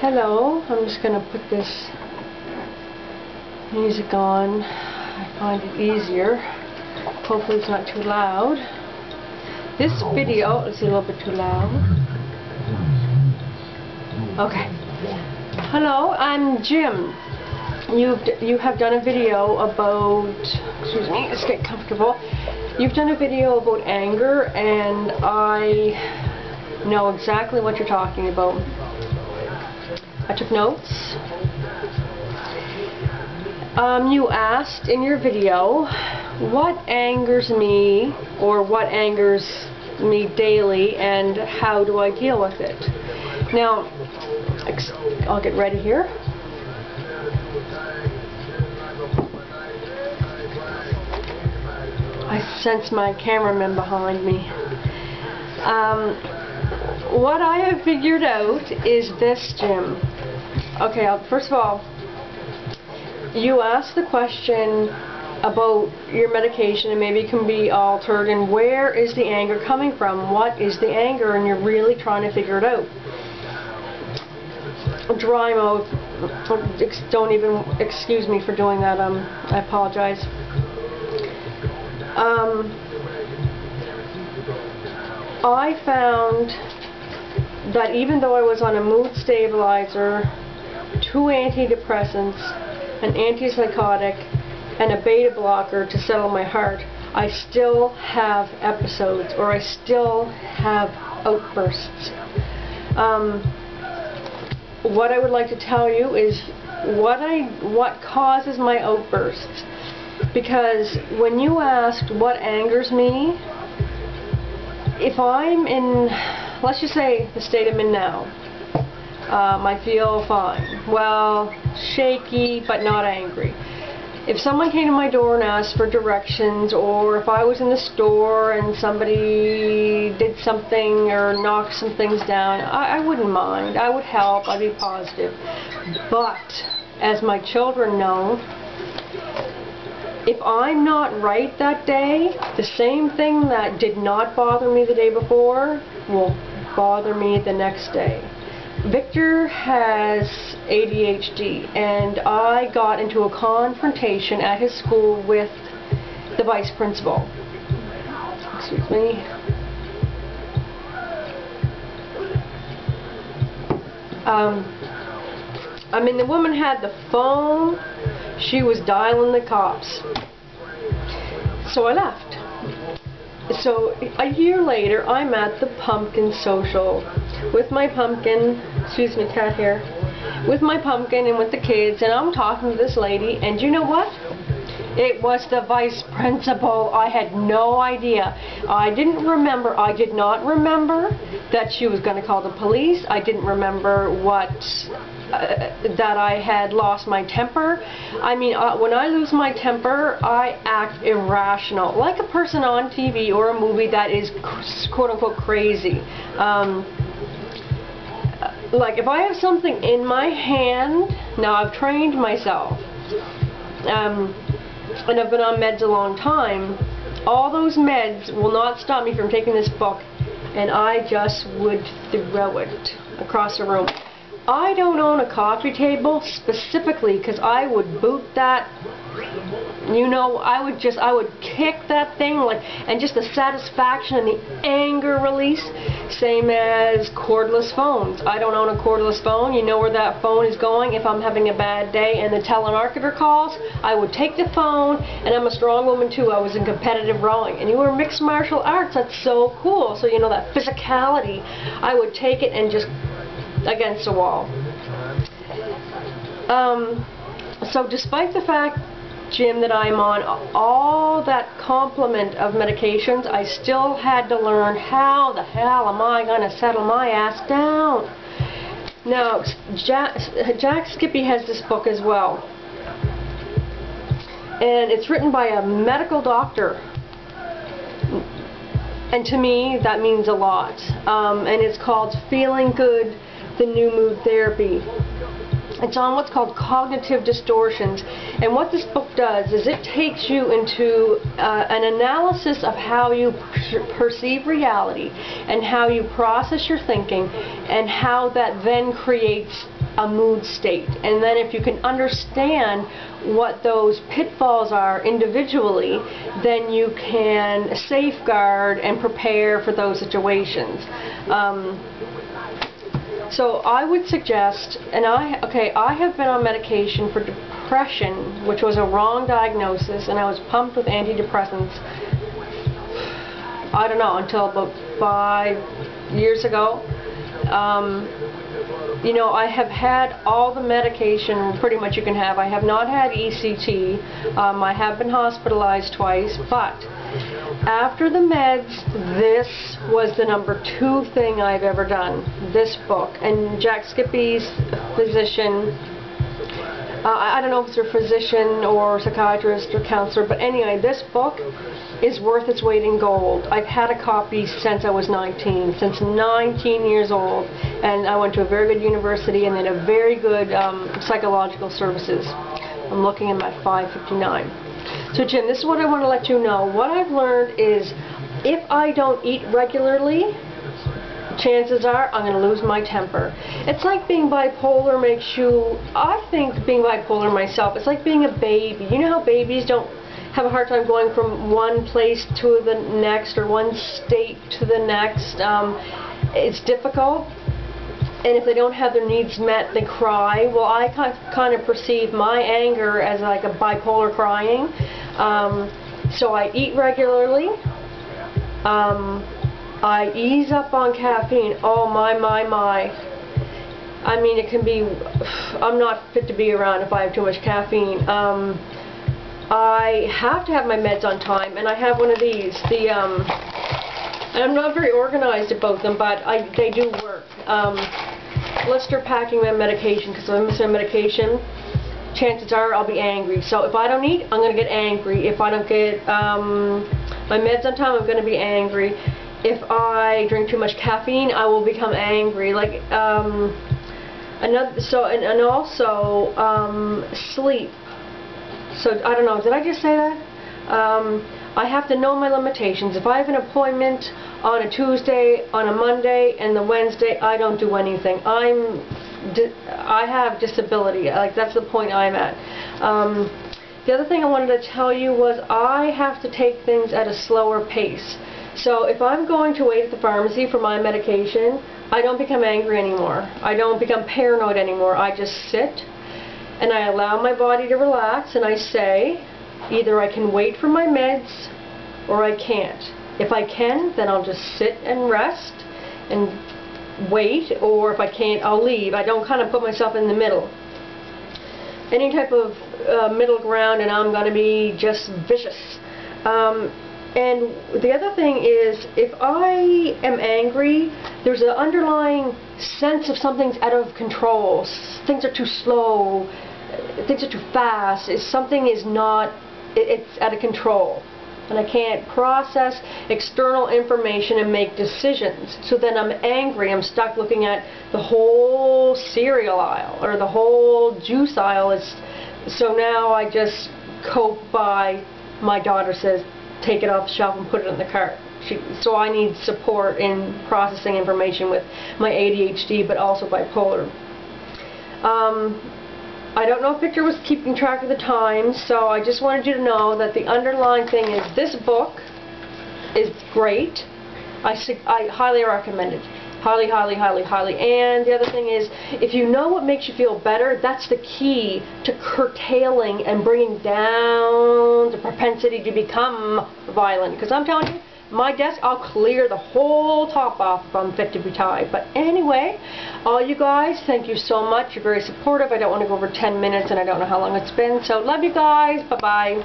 Hello, I'm just going to put this music on. I find it easier. Hopefully it's not too loud. This video is a little bit too loud. Okay. Hello, I'm Jim. You have done a video about, excuse me, let's get comfortable. You've done a video about anger, and I know exactly what you're talking about. I took notes. You asked in your video what angers me, or what angers me daily, and how do I deal with it. Now, I'll get ready here. I sense my cameraman behind me. What I have figured out is this, Jim. Okay, first of all, you asked the question about your medication and maybe it can be altered, and where is the anger coming from? What is the anger? And you're really trying to figure it out. Dry mouth. Don't even excuse me for doing that. I apologize. I found that even though I was on a mood stabilizer, 2 antidepressants, an antipsychotic, and a beta blocker to settle my heart, I still have episodes, or I still have outbursts. What I would like to tell you is what causes my outbursts. Because when you asked what angers me, if I'm in, let's just say the state I'm in now, I feel fine. Well, shaky but not angry. If someone came to my door and asked for directions, or if I was in the store and somebody did something or knocked some things down, I wouldn't mind. I would help. I'd be positive. But, as my children know, if I'm not right that day, the same thing that did not bother me the day before will bother me the next day. Victor has ADHD, and I got into a confrontation at his school with the vice principal. Excuse me. I mean, the woman had the phone. She was dialing the cops. So I left. So a year later, I'm at the pumpkin social with my pumpkin, excuse me, cat hair, with my pumpkin and with the kids, and I'm talking to this lady, and you know what? It was the vice principal. I had no idea. I did not remember that she was going to call the police. I didn't remember that I had lost my temper. I mean, when I lose my temper, I act irrational, like a person on TV or a movie that is quote-unquote crazy. Like if I have something in my hand, now I've trained myself, and I've been on meds a long time, all those meds will not stop me from taking this book, and I just would throw it across the room. I don't own a coffee table specifically because I would boot that, you know, I would kick that thing, like, and just the satisfaction and the anger release, same as cordless phones. I don't own a cordless phone. You know where that phone is going. If I'm having a bad day and the telemarketer calls, I would take the phone, and I'm a strong woman too. I was in competitive rowing, and you were mixed martial arts. That's so cool. So you know that physicality. I would take it and just against the wall. So despite the fact, Jim, that I'm on all that complement of medications, I still had to learn how the hell am I going to settle my ass down. Now, Jack Skippy has this book as well, and it's written by a medical doctor, and to me that means a lot, and it's called Feeling Good, the New Mood Therapy. It's on what's called cognitive distortions, and what this book does is it takes you into an analysis of how you perceive reality and how you process your thinking, and how that then creates a mood state. And then if you can understand what those pitfalls are individually, then you can safeguard and prepare for those situations. So I would suggest, and I have been on medication for depression, which was a wrong diagnosis, and I was pumped with antidepressants, I don't know, until about 5 years ago. You know, I have had all the medication pretty much you can have. I have not had ECT. I have been hospitalized twice, but after the meds, this was the #2 thing I've ever done, this book. And Jack Skippy's physician, I don't know if it's a physician or psychiatrist or counselor, but anyway, this book is worth its weight in gold. I've had a copy since I was 19, since 19 years old, and I went to a very good university and then a very good psychological services. I'm looking at my 559. So Jim, this is what I want to let you know. What I've learned is if I don't eat regularly, chances are I'm going to lose my temper. It's like being bipolar makes you, I think being bipolar myself, it's like being a baby. You know how babies don't have a hard time going from one place to the next or one state to the next. It's difficult, and if they don't have their needs met, they cry. Well, I kind of perceive my anger as like a bipolar crying. So I eat regularly. I ease up on caffeine. Oh my. I mean, it can be, I'm not fit to be around if I have too much caffeine. I have to have my meds on time, and I have one of these. And I'm not very organized about them, but they do work. Blister packing my medication, because if I'm missing a medication, chances are I'll be angry. So if I don't eat, I'm going to get angry. If I don't get my meds on time, I'm going to be angry. If I drink too much caffeine, I will become angry. Like also sleep. So I don't know. Did I just say that? I have to know my limitations. If I have an appointment on a Tuesday, on a Monday, and the Wednesday, I don't do anything. I have disability. Like, that's the point I'm at. The other thing I wanted to tell you was I have to take things at a slower pace. So if I'm going to wait at the pharmacy for my medication, I don't become angry anymore. I don't become paranoid anymore. I just sit and I allow my body to relax, and I say, either I can wait for my meds or I can't. If I can, then I'll just sit and rest and wait, or if I can't, I'll leave. I don't kind of put myself in the middle. Any type of middle ground, and I'm going to be just vicious. And the other thing is, if I am angry, there's an underlying sense of something's out of control. Things are too slow. Things are too fast. Something is not, it's out of control. And I can't process external information and make decisions. So then I'm angry. I'm stuck looking at the whole cereal aisle or the whole juice aisle. So now I just cope by, my daughter says, take it off the shelf and put it in the cart. So I need support in processing information with my ADHD, but also bipolar. I don't know if Victor was keeping track of the time, so I just wanted you to know that the underlying thing is this book is great. I highly recommend it. Highly, highly, highly, highly. And the other thing is, if you know what makes you feel better, that's the key to curtailing and bringing down the propensity to become violent. Because I'm telling you, my desk, I'll clear the whole top off if I'm fit to be tied. But anyway, all you guys, thank you so much. You're very supportive. I don't want to go over 10 minutes, and I don't know how long it's been. So love you guys. Bye-bye.